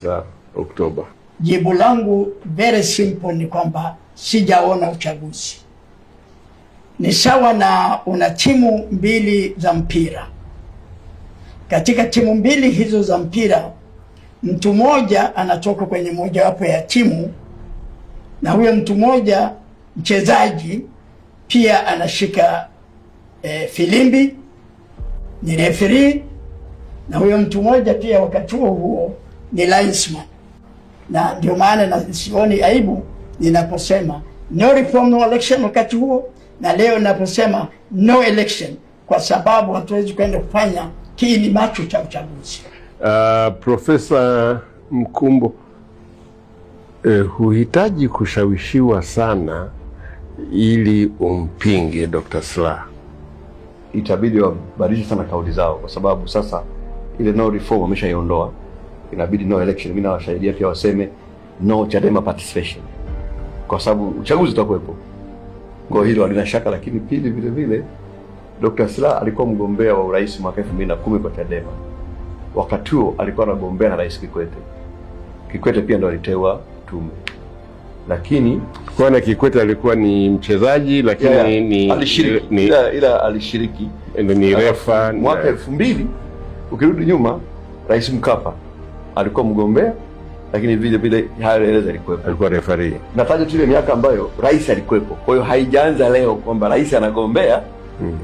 za Oktoba? Jibu langu very simple ni kwamba sijaona uchaguzi. Ni sawa na una timu mbili za mpira. Katika timu mbili hizo za mpira, mtu mmoja anatoka kwenye mojawapo ya timu, na huyo mtu mmoja mchezaji pia anashika filimbi, ni referee, na huyo mtu mmoja pia wakati huo ni linesman. Na ndio maana na sioni aibu ninaposema no reform no election wakati huo, na leo ninaposema no election, kwa sababu hatuwezi kwenda kufanya kiini macho cha uchaguzi. Profesa Mkumbo, huhitaji kushawishiwa sana ili umpinge Dr. Slaa. Itabidi wabadilishe sana kauli zao, kwa sababu sasa ile no reform wameshaiondoa, inabidi no election. Mimi nawasaidia pia waseme no Chadema participation, kwa sababu uchaguzi utakuwepo. Kwa hilo halina shaka. Lakini pili, vile vile Dr. Slaa alikuwa mgombea wa urais mwaka 2010 kwa Chadema. Wakati huo alikuwa anagombea na Rais Kikwete. Kikwete pia ndo aliteua tume. Lakini kwa Kikwete alikuwa ni mchezaji, lakini alishiriki, ila alishiriki ni refa. Mwaka 2000 ukirudi nyuma, Rais Mkapa alikuwa mgombea, lakini vile vile Haile alikuwepo, alikuwa referee. Nataja tu ile miaka ambayo rais alikuwepo. Kwa hiyo haijaanza leo kwamba rais anagombea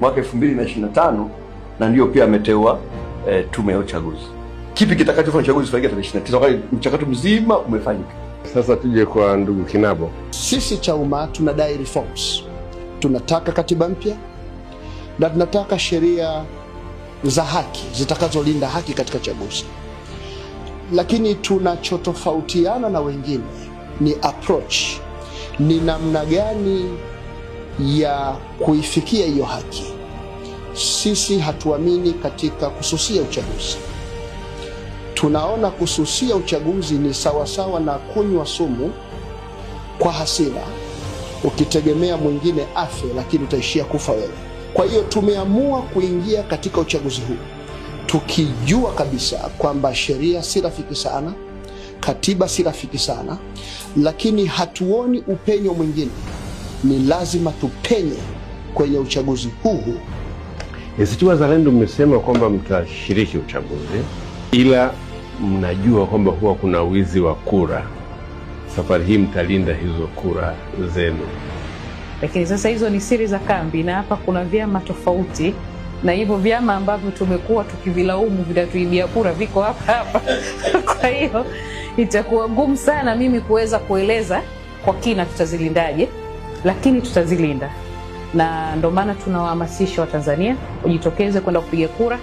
mwaka 2025 na ndio pia ameteua tume ya uchaguzi. Kipi kitakachofanya uchaguzi ufanyike tarehe 29 wakati mchakato mzima umefanyika? Sasa tuje kwa ndugu Kinabo. Sisi Chauma tunadai reforms. Tunataka katiba mpya na tunataka sheria za haki zitakazolinda haki katika chaguzi. Lakini tunachotofautiana na wengine ni approach, ni namna gani ya kuifikia hiyo haki. Sisi hatuamini katika kususia uchaguzi. Tunaona kususia uchaguzi ni sawasawa na kunywa sumu kwa hasira, ukitegemea mwingine afe, lakini utaishia kufa wewe. Kwa hiyo tumeamua kuingia katika uchaguzi huu tukijua kabisa kwamba sheria si rafiki sana, katiba si rafiki sana, lakini hatuoni upenyo mwingine. Ni lazima tupenye kwenye uchaguzi huu. ACT Wazalendo mmesema kwamba mtashiriki uchaguzi, ila mnajua kwamba huwa kuna wizi wa kura. Safari hii mtalinda hizo kura zenu. Lakini sasa hizo ni siri za kambi, na hapa kuna vyama tofauti, na hivyo vyama ambavyo tumekuwa tukivilaumu vitatuibia kura viko hapa. Kwa hiyo itakuwa ngumu sana mimi kuweza kueleza kwa kina tutazilindaje, lakini tutazilinda. Na ndio maana tunawahamasisha Watanzania wajitokeze kwenda kupiga kura.